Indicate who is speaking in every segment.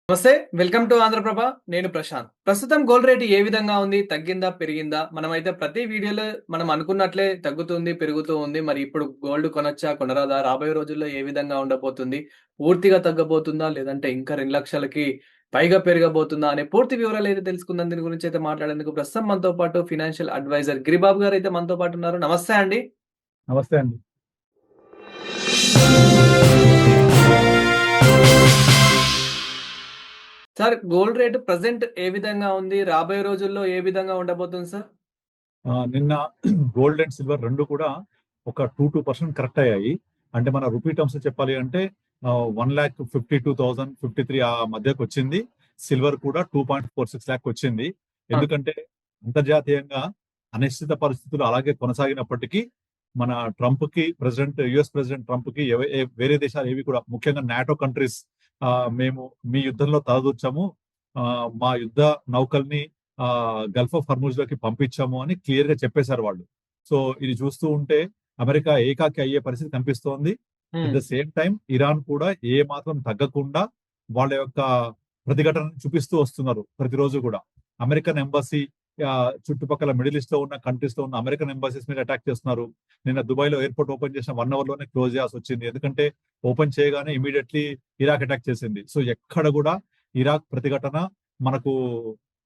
Speaker 1: నమస్తే. Welcome to Andhraprabha. నేను ప్రశాంత్. ప్రస్తుతం గోల్డ్ రేట్ ఏ విధంగా ఉంది? తగ్గిందా? పెరిగిందా? మనమైతే ప్రతి వీడియోలో మనం అనుకున్నట్లే తగ్గుతుంది, పెరుగుతూ ఉంది. మరి ఇప్పుడు గోల్డ్ కొనొచ్చా? కొనరాదా? రాబోయే రోజుల్లో ఏ విధంగా ఉండబోతుంది? పూర్తిగా తగ్గబోతుందా? లేదంటే ఇంకా 2,00,000కి పైగా పెరగబోతుందా? అనే పూర్తి వివరాలైతే తెలుసుకుందాం. దీని గురించి అయితే మాట్లాడేందుకు ప్రస్తుతం మనతో పాటు ఫైనాన్షియల్ అడ్వైజర్ గిరిబాబు గారైతే మనతో పాటు ఉన్నారు. నమస్తే అండి.
Speaker 2: నమస్తే అండి.
Speaker 1: సార్, గోల్డ్ రేట్ ప్రెజెంట్ ఏ విధంగా ఉంది? రాబోయే రోజుల్లో ఏ విధంగా ఉండబోతుంది సార్?
Speaker 2: నిన్న గోల్డ్ అండ్ సిల్వర్ 2 కూడా ఒక 2% కరెక్ట్ అయ్యాయి. అంటే మన రూపీ టర్మ్స్‌లో చెప్పాలి అంటే 1,52,000, 53 ఆ మధ్యకొచ్చింది. సిల్వర్ కూడా 2.46 లాక్ వచ్చింది.
Speaker 1: ఆ!
Speaker 2: ఎందుకంటే అంతర్జాతీయంగా అనిశ్చిత పరిస్థితులు అలాగే కొనసాగినప్పటికీ మన యూఎస్ ప్రెసిడెంట్ ట్రంప్‌కి వేరే దేశాలు ఏవి కూడా ముఖ్యంగా నాటో కంట్రీస్ మేము మీ యుద్ధంలో తలదూర్చాము. మా యుద్ధ నౌకల్ని గల్ఫ్ ఆఫ్ హర్ముజ్ లోకి పంపించాము అని క్లియర్ గా చెప్పేశారు వాళ్ళు. సో ఇది చూస్తూ ఉంటే అమెరికా ఏకాకి అయ్యే పరిస్థితి కనిపిస్తోంది. అట్
Speaker 1: హ్మ్.
Speaker 2: ద సేమ్ టైం ఇరాన్ కూడా ఏ మాత్రం తగ్గకుండా వాళ్ళ యొక్క ప్రతిఘటనను చూపిస్తూ వస్తున్నారు ప్రతిరోజు కూడా. అమెరికన్ ఎంబసీ చుట్టుపక్కల మిడిల్ ఈస్ట్ లో ఉన్న కంట్రీస్ లో ఉన్న అమెరికన్ ఎంబసీస్ మీద అటాక్ చేస్తున్నారు. నిన్న దుబాయ్ లో ఎయిర్పోర్ట్ ఓపెన్ చేసిన 1 అవర్ లోనే క్లోజ్ చేయాల్సి వచ్చింది. ఎందుకంటే ఓపెన్ చేయగానే ఇమీడియట్లీ ఇరాక్ అటాక్ చేసింది. సో ఎక్కడ కూడా ఇరాక్ ప్రతిఘటన మనకు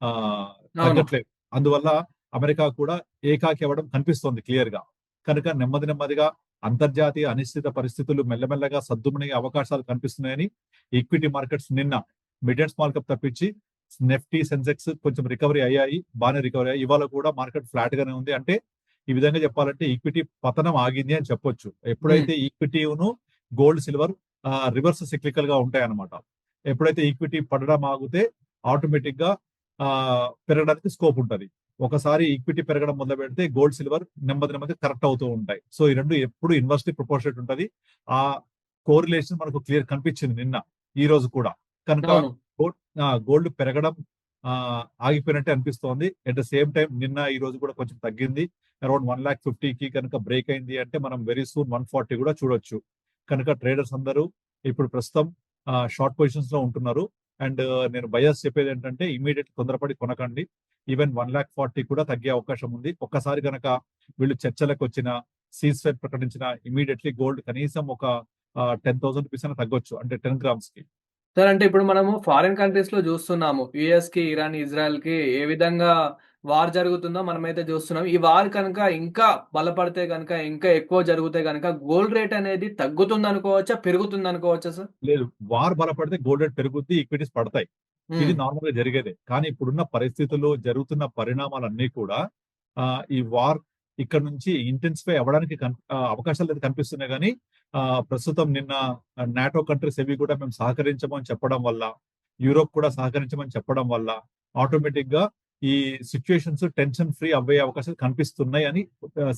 Speaker 1: అవును.
Speaker 2: తగ్గట్లేదు. అందువల్ల అమెరికా కూడా ఏకాకి అవ్వడం కనిపిస్తోంది క్లియర్ గా. కనుక నెమ్మది నెమ్మదిగా అంతర్జాతీయ అనిశ్చిత పరిస్థితులు మెల్లమెల్లగా సద్దుమణిగే అవకాశాలు కనిపిస్తున్నాయని ఈక్విటీ మార్కెట్స్ నిన్న మిడ్ అండ్ స్మాల్ కప్ తప్పించి నిఫ్టీ, సెన్సెక్స్ కొంచెం రికవరీ అయ్యాయి. బాగానే రికవరీ అయ్యాయి. ఇవాళ కూడా మార్కెట్ ఫ్లాట్ గానే ఉంది. అంటే ఈ విధంగా చెప్పాలంటే ఈక్విటీ పతనం ఆగింది అని చెప్పొచ్చు.
Speaker 1: హ్మ్.
Speaker 2: ఎప్పుడైతే ఈక్విటీను గోల్డ్, సిల్వర్ రివర్స్ సిక్లికల్ గా ఉంటాయన్నమాట. ఎప్పుడైతే ఈక్విటీ పడడం ఆగితే ఆటోమేటిక్ గా పెరగడానికి స్కోప్ ఉంటది. ఒకసారి ఈక్విటీ పెరగడం మొదలు పెడితే గోల్డ్, సిల్వర్ నెమ్మది నెమ్మది కరెక్ట్ అవుతూ ఉంటాయి. సో ఈ రెండు ఎప్పుడు ఇన్వర్స్లీ ప్రపోర్షనేట్ ఉంటది. ఆ కోరిలేషన్ మనకు క్లియర్ కనిపించింది నిన్న, ఈ రోజు కూడా. కనుక
Speaker 1: అవును.
Speaker 2: గోల్డ్ పెరగడం ఆగిపోయినట్టే అనిపిస్తోంది. ఎట్ ద సేమ్ టైం నిన్న ఈ రోజు కూడా కొంచెం తగ్గింది. అరౌండ్ 1,50,000కి కనుక బ్రేక్ అయింది అంటే మనం వెరీ సూన్ 140 కూడా చూడొచ్చు. కనుక ట్రేడర్స్ అందరూ ఇప్పుడు ప్రస్తుతం షార్ట్ పొజిషన్స్ లో ఉంటున్నారు. అండ్ నేను బయర్స్ చెప్పేది ఏంటంటే ఇమీడియట్ తొందరపడి కొనకండి. ఈవెన్ 1,40,000 కూడా తగ్గే అవకాశం ఉంది. ఒక్కసారి గనక వీళ్ళు చర్చలకు వచ్చిన, సీజ్ ఫైర్ ప్రకటించిన ఇమీడియట్లీ గోల్డ్ కనీసం ఒక 10,000 రూపీస్ అయినా తగ్గొచ్చు. అంటే 10 గ్రామ్స్ కి.
Speaker 1: సార్, అంటే ఇప్పుడు మనము ఫారిన్ కంట్రీస్‌లో జూస్తున్నాము. యూఎస్‌కి, ఇరాన్, ఇజ్రాయెల్‌కి ఏ విధంగా వార్ జరుగుతుందో మనమైతే జూస్తున్నాం. ఈ వార్ కనుక ఇంకా బలపడితే గనుక, ఇంకా ఎక్కువ జరిగితే గనుక గోల్డ్ రేట్ అనేది తగ్గుతుందనుకోవచ్చా? పెరుగుతుందనుకోవచ్చా సార్?
Speaker 2: లేదు, వార్ బలపడితే గోల్డ్ రేట్ పెరుగుద్ది, ఈక్విటీస్ పడతాయి. ఇది
Speaker 1: హ్మ్.
Speaker 2: నార్మల్ గా జరిగేదే. కానీ ఇప్పుడున్న పరిస్థితుల్లో జరుగుతున్న పరిణామాలన్నీ కూడా ఈ వార్ ఇక్కడ నుంచి ఇంటెన్సిఫై అవ్వడానికి అవకాశాలు అయితే కనిపిస్తున్నాయి గానీ ప్రస్తుతం నిన్న నాటో కంట్రీస్ ఏవి కూడా మేము సహకరించమని చెప్పడం వల్ల, యూరోప్ కూడా సహకరించమని చెప్పడం వల్ల ఆటోమేటిక్ గా ఈ సిచ్యుయేషన్స్ టెన్షన్ ఫ్రీ అవ్వే అవకాశాలు కనిపిస్తున్నాయి అని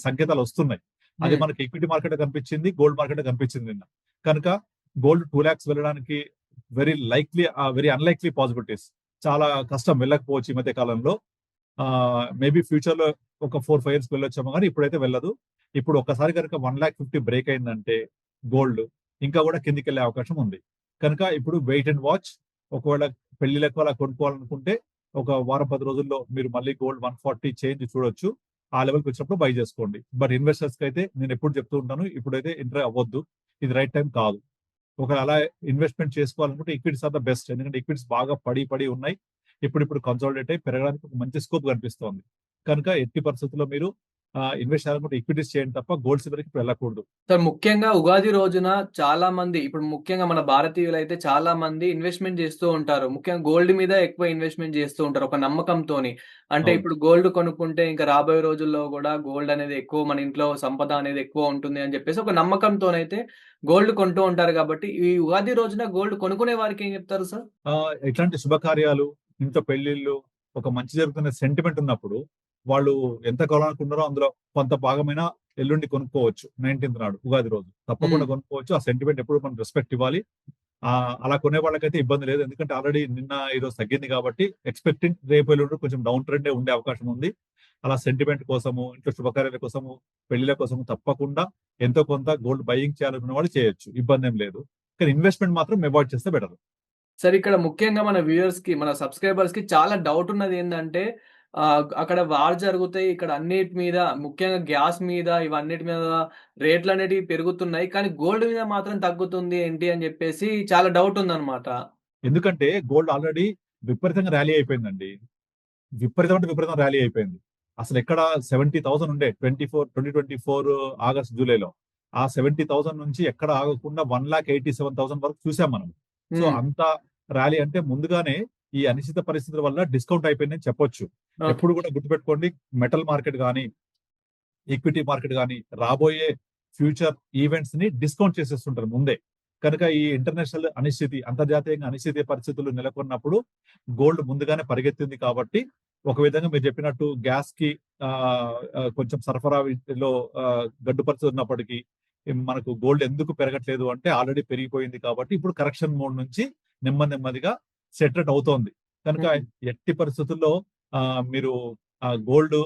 Speaker 2: సంకేతాలు వస్తున్నాయి. అది
Speaker 1: హ్మ్.
Speaker 2: మనకి ఈక్విటీ మార్కెట్ కనిపించింది, గోల్డ్ మార్కెట్ కనిపించింది నిన్న. కనుక గోల్డ్ 2 లాక్స్ వెళ్ళడానికి వెరీ అన్‌లైక్లీ పాసిబిలిటీస్. చాలా కష్టం, వెళ్ళకపోవచ్చు ఈ మధ్య కాలంలో. మేబీ ఫ్యూచర్ లో ఒక 4, 5 ఇయర్స్ వెళ్ళొచ్చేమో గానీ ఇప్పుడైతే వెళ్ళదు. ఇప్పుడు ఒక్కసారి గనుక 1,50,000 బ్రేక్ అయిందంటే గోల్డ్ ఇంకా కూడా కిందకెళ్ళే అవకాశం ఉంది. కనుక ఇప్పుడు వెయిట్ అండ్ వాచ్. ఒకవేళ పెళ్లిలకు అలా కొనుక్కోవాలనుకుంటే ఒక వారం 10 రోజుల్లో మీరు మళ్ళీ గోల్డ్ 140 చేంజ్ చూడొచ్చు. ఆ లెవెల్‌కి వచ్చినప్పుడు బై చేసుకోండి. బట్ ఇన్వెస్టర్స్‌కి అయితే నేను ఎప్పుడు చెప్తూ ఉంటాను, ఇప్పుడైతే ఎంటర్ అవ్వొద్దు. ఇది రైట్ టైం కాదు. ఒకవేళ అలా ఇన్వెస్ట్‌మెంట్ చేసుకోవాలనుకుంటే ఈక్విటీస్ ఆర్ ద బెస్ట్. ఎందుకంటే ఈక్విటీస్ బాగా పడి ఉన్నాయి. ఇప్పుడిప్పుడు కన్సాలిడేట్ అయ్యి పెరగడానికి ఒక మంచి స్కోప్ కనిపిస్తోంది. కనుక ఎట్టి పరిస్థితుల్లో మీరు ఇన్వెస్ట్ చేయాలనుకుంటే ఈక్విటీస్ చేయండి తప్ప గోల్డ్, సిల్వర్‌కి ఇప్పుడు వెళ్ళకూడదు.
Speaker 1: సార్, ముఖ్యంగా ఉగాది రోజున చాలా మంది ఇప్పుడు ముఖ్యంగా మన భారతీయులైతే చాలా మంది ఇన్వెస్ట్‌మెంట్ జేస్తూ ఉంటారు. ముఖ్యంగా గోల్డ్ మీద ఎక్కువ ఇన్వెస్ట్‌మెంట్ జేస్తూ ఉంటారు ఒక నమ్మకంతోని. అంటే
Speaker 2: అవును.
Speaker 1: ఇప్పుడు గోల్డ్ కొనుక్కుంటే ఇంకా రాబోయే రోజుల్లో గూడా గోల్డ్ అనేది ఎక్కువ మన ఇంట్లో సంపద అనేది ఎక్కువ ఉంటుంది అని జెప్పేసి ఒక నమ్మకంతోనైతే గోల్డ్ కొంటూ ఉంటారు గాబట్టి, ఈ ఉగాది రోజున గోల్డ్ కొనుక్కునే వారికి ఏం జెప్తారు సార్?
Speaker 2: ఇట్లాంటి శుభకార్యాలు, ఇంట్లో పెళ్ళిళ్ళు, ఒక మంచి జరుగుతున్న సెంటిమెంట్ ఉన్నప్పుడు వాళ్ళు ఎంత కొనాలనుకున్నారో అందులో కొంత భాగమైనా ఎల్లుండి కొనుక్కోవచ్చు. 19థ్ నాడు ఉగాది రోజు.
Speaker 1: హ్మ్.
Speaker 2: తప్పకుండా కొనుక్కోవచ్చు. ఆ సెంటిమెంట్ ఎప్పుడు మనం రెస్పెక్ట్ ఇవ్వాలి. అలా కొనే వాళ్ళకైతే ఇబ్బంది లేదు. ఎందుకంటే ఆల్రెడీ నిన్న, ఈరోజు తగ్గింది కాబట్టి ఎక్స్‌పెక్టింగ్ రేపు, ఎల్లుండి కొంచెం డౌన్ ట్రెండే ఉండే అవకాశం ఉంది. అలా సెంటిమెంట్ కోసము, ఇంట్లో శుభకార్యాల కోసము, పెళ్ళిళ్ళ కోసము తప్పకుండా ఎంతో కొంత గోల్డ్ బయింగ్ చేయాలనుకున్న వాళ్ళు చేయొచ్చు. ఇబ్బందేం లేదు. కానీ ఇన్వెస్ట్‌మెంట్ మాత్రం అవాయిడ్ చేస్తే బెటర్.
Speaker 1: సార్ ఇక్కడ ముఖ్యంగా మన వ్యూయర్స్‌కి, మన సబ్‌స్క్రైబర్స్‌కి చాలా డౌట్ ఉన్నదేందంటే అక్కడ వార్ జరుగుతాయి. ఇక్కడ అన్నిటి మీద ముఖ్యంగా గ్యాస్ మీద ఇవన్నిటి మీద రేట్లనేటివి పెరుగుతున్నాయి. కానీ గోల్డ్ మీద మాత్రం తగ్గుతుంది ఏంటి అని జెప్పేసి చాలా డౌట్ ఉందన్నమాట.
Speaker 2: ఎందుకంటే గోల్డ్ ఆల్రెడీ విపరీతంగా ర్యాలీ అయిపోయిందండి. విపరీతం అంటే విపరీతం ర్యాలీ అయిపోయింది. అసలెక్కడ 70,000 ఉండే 2024 ఆగస్ట్, జూలైలో. ఆ 70,000 నుంచి ఎక్కడ ఆగకుండా 1,87,000 వరకు చూసాం మనం. సో,
Speaker 1: హ్మ్.
Speaker 2: అంత ర్యాలీ అంటే ముందుగానే ఈ అనిశ్చిత పరిస్థితుల వల్ల డిస్కౌంట్ అయిపోయిందని చెప్పొచ్చు.
Speaker 1: ఓకే.
Speaker 2: ఎప్పుడు కూడా గుర్తుపెట్టుకోండి, మెటల్ మార్కెట్ గాని, ఈక్విటీ మార్కెట్ గాని రాబోయే ఫ్యూచర్ ఈవెంట్స్‌ని డిస్కౌంట్ చేసేస్తుంటారు ముందే. కనుక ఈ ఇంటర్నేషనల్ అనిశ్చితి, అంతర్జాతీయంగా అనిశ్చిత పరిస్థితులు నెలకొన్నప్పుడు గోల్డ్ ముందుగానే పరిగెత్తింది కాబట్టి, ఒక విధంగా మీరు చెప్పినట్టు గ్యాస్‌కి కొంచెం సరఫరాలో గడ్డుపరుచున్నప్పటికీ మనకు గోల్డ్ ఎందుకు పెరగట్లేదు అంటే ఆల్రెడీ పెరిగిపోయింది కాబట్టి ఇప్పుడు కరెక్షన్ మోడ్ నుంచి నెమ్మదిగా సెటిల్ అవుతోంది. కనుక
Speaker 1: హ్మ్.
Speaker 2: ఎట్టి పరిస్థితుల్లో మీరు గోల్డ్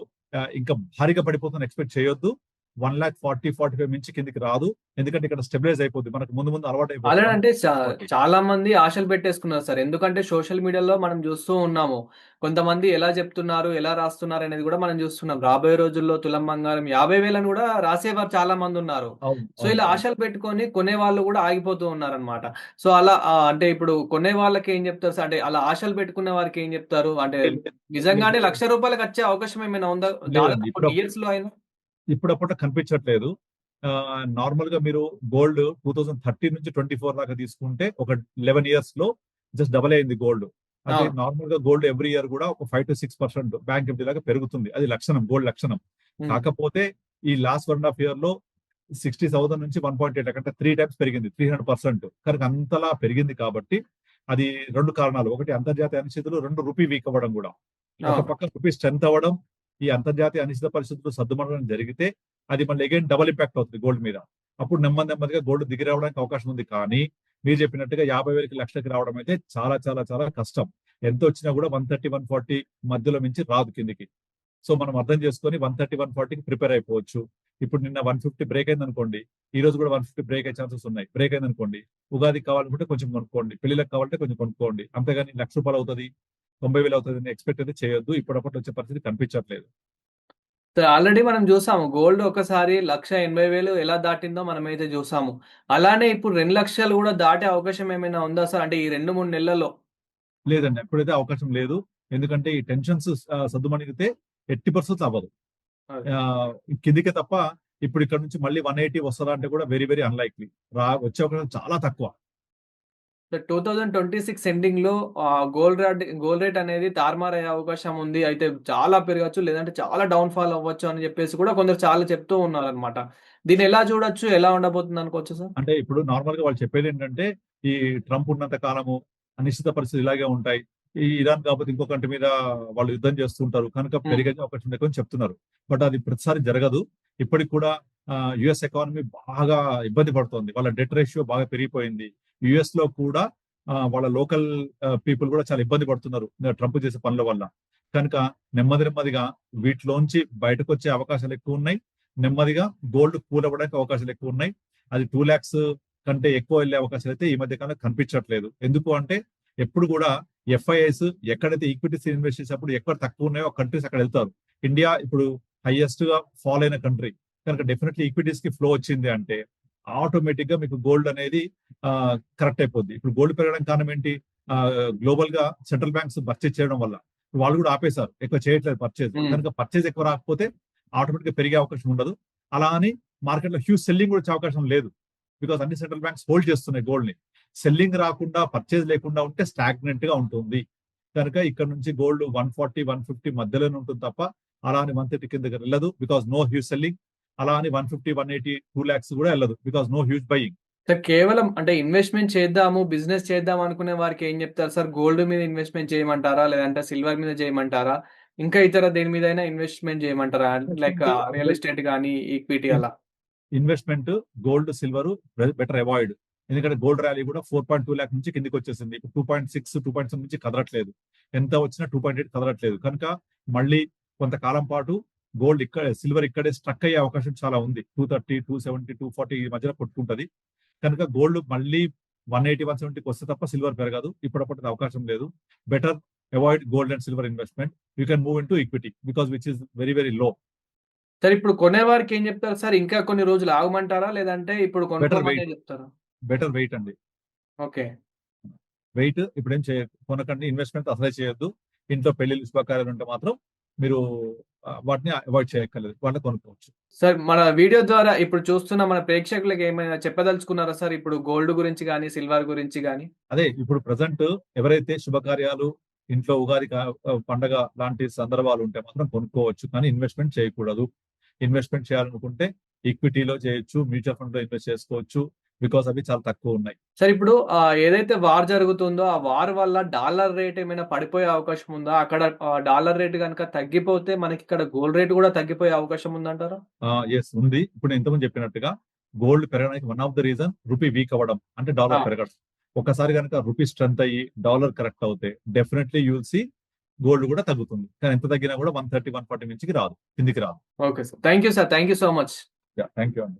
Speaker 2: ఇంకా భారీగా పడిపోతుందని ఎక్స్‌పెక్ట్ చేయొద్దు. 1,40,45 మించి కిందకి రాదు. ఎందుకంటే ఇక్కడ స్టెబిలైజ్ అయిపోద్ది. మనకు ముందు అలవాటయిపోద్ది.
Speaker 1: ఆల్రెడీ అంటే
Speaker 2: కాబట్టి.
Speaker 1: చాలా మంది ఆశలు పెట్టేసుకున్నారు సార్. ఎందుకంటే సోషల్ మీడియాలో మనం జూస్తూ ఉన్నాము. కొంతమంది ఎలా జెప్తున్నారు, ఎలా రాస్తున్నారనేది గూడా మనం జూస్తున్నాం. రాబోయే రోజుల్లో తులం బంగారం 50,000 అని గూడా రాసేవారు చాలా మందున్నారు.
Speaker 2: అవును.
Speaker 1: సో,
Speaker 2: అవును.
Speaker 1: ఇలా
Speaker 2: అవును.
Speaker 1: ఆశలు పెట్టుకొని కొనేవాళ్ళు గూడా ఆగిపోతూ ఉన్నారనమాట. సో, అలా అంటే ఇప్పుడు కొనే వాళ్ళకేం జెప్తారు సార్? అంటే అలా ఆశలు పెట్టుకునే వారికేం జెప్తారు? అంటే
Speaker 2: మీకు
Speaker 1: నిజంగానే రూ. 1,00,000 వచ్చే అవకాశం ఏమైనా ఉందా?
Speaker 2: లేదండి.
Speaker 1: దాదాపు కొన్ని ఇయర్స్‌లో అయినా?
Speaker 2: ఇప్పుడప్పట్లో కనిపించట్లేదు. నార్మల్‌గా మీరు గోల్డ్ 2013 నుంచి 24 దాకా తీసుకుంటే ఒక 11 ఇయర్స్‌లో జస్ట్ డబుల్ అయింది గోల్డ్. అది
Speaker 1: అవును.
Speaker 2: నార్మల్‌గా గోల్డ్ ఎవ్రీ ఇయర్ గూడా ఒక 5-6% బ్యాంక్ నిఫ్టీ లాగా పెరుగుతుంది. అది లక్షణం, గోల్డ్ లక్షణం.
Speaker 1: హ్మ్.
Speaker 2: కాకపోతే ఈ లాస్ట్ 1 ½ ఇయర్‌లో 60,000 నుంచి 1.8 అంటే 3 టైమ్స్ పెరిగింది. 300% కనుక అంతలా పెరిగింది కాబట్టి అది 2 కారణాలు. ఒకటి అంతర్జాతీయ అనిశ్చితులు, 2 రూపీ వీక్ అవ్వడం గూడా. ఒక
Speaker 1: అవును.
Speaker 2: పక్క రూపీ స్ట్రెంత్ అవ్వడం, ఈ అంతర్జాతీయ అనిశ్చిత పరిస్థితులు సద్దుమణగడం జరిగితే అది మళ్ళీ అగైన్ డబుల్ ఇంపాక్ట్ అవుతుంది గోల్డ్ మీద. అప్పుడు నెమ్మదిగా గోల్డ్ దిగి రావడానికి అవకాశం ఉంది. కానీ మీరు చెప్పినట్టుగా 50,000కి, లక్షకి రావడం అయితే చాలా కష్టం. ఎంతొచ్చినా కూడా 130, 140 మధ్యలో మించి రాదు కిందికి. సో, మనం అర్థం చేసుకొని 130, 140కి ప్రిపేర్ అయిపోవచ్చు. ఇప్పుడు నిన్న 150 బ్రేక్ అయిందనుకోండి. ఈ రోజు కూడా 150 బ్రేక్ అయ్యే ఛాన్సెస్ ఉన్నాయి. బ్రేక్ అయిందనుకోండి. ఉగాదికి కావాలనుకుంటే కొంచెం కొనుక్కోండి. పెళ్ళిళ్ళకి కావాలంటే కొంచెం కొనుక్కోండి. అంతేగాని రూ. 1,00,000 అవుతది, 90,000 అవుతదని ఎక్స్‌పెక్ట్ అయితే చేయొద్దు. ఇప్పటికప్పుడు వచ్చే పరిస్థితి కనిపించట్లేదు.
Speaker 1: ఆల్రెడీ మనం జూసాము. గోల్డ్ ఒకసారి 1,80,000 ఎలా దాటిందో మనమైతే జూసాము. అలానే ఇప్పుడు 2,00,000 గూడా దాటే అవకాశం ఏమైనా ఉందా సార్? అంటే ఈ 2, 3 నెలల్లో?
Speaker 2: లేదండి. అప్పుడైతే అవకాశం లేదు. ఎందుకంటే ఈ టెన్షన్స్ సద్దుమణిగితే ఎట్టి పరిస్థితుల్లో అవ్వదు.
Speaker 1: అదే.
Speaker 2: ఆహ్, కిందికే తప్ప ఇప్పుడు ఇక్కడ నుంచి మళ్ళీ 180 వస్తదా అంటే కూడా వెరీ అన్‌లైక్లీ. వచ్చే అవకాశం చాలా తక్కువ.
Speaker 1: 2026 ఎండింగ్‌లో గోల్డ్ రేట్ అనేది తారుమారయ్యే అవకాశం ఉంది. అయితే చాలా పెరగొచ్చు. లేదంటే చాలా డౌన్ ఫాల్ అవ్వచ్చు అని జెప్పేసి కూడా కొందరు చాలా చెప్తూ ఉన్నారనమాట. దీన్నెలా జూడొచ్చు? ఎలా ఉండబోతుంది అనుకోవచ్చు సార్?
Speaker 2: అంటే ఇప్పుడు నార్మల్‌గా వాళ్ళు చెప్పేదేంటంటే, ఈ ట్రంప్ ఉన్నంత కాలము అనిశ్చిత పరిస్థితులు ఇలాగే ఉంటాయి. ఈ ఇరాన్ కాకపోతే ఇంకో కంట్రీ మీద వాళ్ళు యుద్ధం చేస్తుంటారు. కనుక
Speaker 1: హ్మ్.
Speaker 2: పెరిగే అవకాశం లేదని చెప్తున్నారు. బట్ అది ప్రతిసారి జరగదు. ఇప్పటికి కూడా యూఎస్ ఎకానమీ బాగా ఇబ్బంది పడుతోంది. వాళ్ళ డెట్ రేషియో బాగా పెరిగిపోయింది. యూఎస్‌లో కూడా వాళ్ళ లోకల్ పీపుల్ కూడా చాలా ఇబ్బంది పడుతున్నారు. ట్రంప్ చేసే పనుల వల్ల. కనుక నెమ్మదిగా వీటిలోంచి బయటకొచ్చే అవకాశాలు ఎక్కువున్నాయి. నెమ్మదిగా గోల్డ్ కూల్ అవ్వడానికి అవకాశాలు ఎక్కువున్నాయి. అది 2,00,000 కంటే ఎక్కువ వెళ్ళే అవకాశాలైతే ఈ మధ్య కాలంలో కనిపించట్లేదు. ఎందుకు అంటే ఎప్పుడు కూడా ఎఫ్ఐఐస్ ఎక్కడైతే ఈక్విటీస్ ఇన్వెస్ట్ చేసినప్పుడు ఎక్కడ తక్కువ ఉన్నాయో ఆ కంట్రీస్ అక్కడ వెళ్తారు. ఇండియా ఇప్పుడు హైయెస్ట్‌గా ఫాల్ అయిన కంట్రీ. కనుక డెఫినెట్‌లీ ఈక్విటీస్‌కి ఫ్లో వచ్చింది అంటే ఆటోమేటిక్‌గా మీకు గోల్డ్ అనేది కరెక్ట్ అయిపోద్ది. ఇప్పుడు గోల్డ్ పెరగడానికి కారణం ఏంటి? గ్లోబల్‌గా సెంట్రల్ బ్యాంక్స్ పర్చేజ్ చేయడం వల్ల. వాళ్ళు కూడా ఆపేశారు. ఎక్కువ చేయట్లేదు పర్చేజ్.
Speaker 1: హ్మ్.
Speaker 2: కనుక పర్చేజ్ ఎక్కువ రాకపోతే ఆటోమేటిక్‌గా పెరిగే అవకాశం ఉండదు. అలా అని మార్కెట్‌లో హ్యూజ్ సెల్లింగ్ కూడా వచ్చే అవకాశం లేదు. బికాజ్ అన్ని సెంట్రల్ బ్యాంక్స్ హోల్డ్ చేస్తున్నాయి గోల్డ్‌ని. సెల్లింగ్ రాకుండా, పర్చేజ్ లేకుండా ఉంటే స్టాగ్నెంట్‌గా ఉంటుంది. కనుక ఇక్కడ నుంచి గోల్డ్ 140, 150 మధ్యలోనే ఉంటుంది తప్ప అలా అని 130 కిందకి వెళ్ళదు. Because no huge selling. అలా అని 150, 180, 2,00,000 కూడా వెళ్ళదు. Because no huge buying.
Speaker 1: Sir కేవలం అంటే ఇన్వెస్ట్‌మెంట్ చేద్దాము, బిజినెస్ చేద్దాం అనుకునే వారికి ఏం జెప్తారు సార్? గోల్డ్ మీద ఇన్వెస్ట్‌మెంట్ చేయమంటారా? లేదంటే సిల్వర్ మీద చేయమంటారా? ఇంకా ఇతర దేని మీదైనా ఇన్వెస్ట్‌మెంట్ చేయమంటారా? లైక్
Speaker 2: ఇన్వెస్ట్‌మెంట్
Speaker 1: రియల్ ఎస్టేట్ గాని, ఈక్విటీ
Speaker 2: ఇన్
Speaker 1: అలా.
Speaker 2: Investment gold, silver better avoid. ఎందుకంటే గోల్డ్ ర్యాలీ కూడా 4.2 లాక్ నుంచి కిందకొచ్చేసింది. ఇప్పుడు 2.6, 2.7 నుంచి కదలట్లేదు. ఎంత వచ్చినా 2.8 కదలట్లేదు. కనుక మళ్ళీ కొంతకాలం పాటు సిల్వర్ ఇక్కడే స్ట్రక్ అయ్యే అవకాశం చాలా ఉంది. 230, 270, 240 ఈ మధ్యలో కొట్టుకుంటది. కనుక గోల్డ్ మళ్ళీ 180, 170కి వస్తే తప్ప సిల్వర్ పెరగదు. ఇప్పుడప్పటికి అవకాశం లేదు. Better avoid gold and silver investment. You can move in to equity because which is very very low.
Speaker 1: Sir ఇప్పుడు కొనేవారికి ఏం చెప్తారు సార్? ఇంకా కొన్ని రోజులు ఆగమంటారా? లేదంటే ఇప్పుడు
Speaker 2: బెటర్
Speaker 1: కొనుక్కోమనే
Speaker 2: వెయిట్.
Speaker 1: చెప్తారా?
Speaker 2: బెటర్ వెయిట్ అండి.
Speaker 1: ఓకే.
Speaker 2: వెయిట్ ఇప్పుడేం కొనకండి. ఇన్వెస్ట్మెంట్ అసలే చేయొద్దు. ఇంట్లో పెళ్లిళ్ళు శుభకార్యాలు ఉంటే మాత్రం మీరు వాటిని అవాయిడ్ చేయక్కర్లేదు. వాటిని కొనుక్కోవచ్చు.
Speaker 1: సార్ మన వీడియో ద్వారా ఇప్పుడు చూస్తున్న మన ప్రేక్షకులకు ఏమైనా చెప్పదలుచుకున్నారా సార్? ఇప్పుడు గోల్డ్ గురించి గాని, సిల్వర్ గురించి గాని?
Speaker 2: అదే ఇప్పుడు ప్రెసెంట్ ఎవరైతే శుభకార్యాలు ఇంట్లో ఉగాది పండగ లాంటి సందర్భాలు ఉంటే మాత్రం కొనుక్కోవచ్చు, కానీ ఇన్వెస్ట్మెంట్ చేయకూడదు. ఇన్వెస్ట్మెంట్ చేయాలనుకుంటే ఈక్విటీలో చేయొచ్చు, మ్యూచువల్ ఫండ్ లో ఇన్వెస్ట్ చేసుకోవచ్చు. బికాస్ అవి చాలా తక్కువ ఉన్నాయి.
Speaker 1: సార్ ఇప్పుడు ఏదైతే వార్ జరుగుతుందో ఆ వార్ వల్ల డాలర్ రేట్ ఏమైనా పడిపోయే అవకాశం ఉందా? అక్కడ డాలర్ రేట్ గనుక తగ్గిపోతే మనకిక్కడ గోల్డ్ రేట్ కూడా తగ్గిపోయే అవకాశం ఉందంటారా?
Speaker 2: ఎస్ ఉంది. ఇప్పుడు నేను ఇంతకుముందు చెప్పినట్టుగా గోల్డ్ పెరగడానికి one of the reason rupee weak అవ్వడం, అంటే
Speaker 1: ఆ!
Speaker 2: డాలర్ పెరగడం. ఒకసారి కనుక రూపీ స్ట్రెంత్ అయ్యి డాలర్ కరెక్ట్ అవుతే definitely you will see gold కూడా తగ్గుతుంది. కానీ ఎంత తగ్గినా కూడా 130, 140 మించికి రాదు, కిందికి రాదు.
Speaker 1: Okay sir. Thank you sir. Thank you so much.
Speaker 2: Thank you అండి.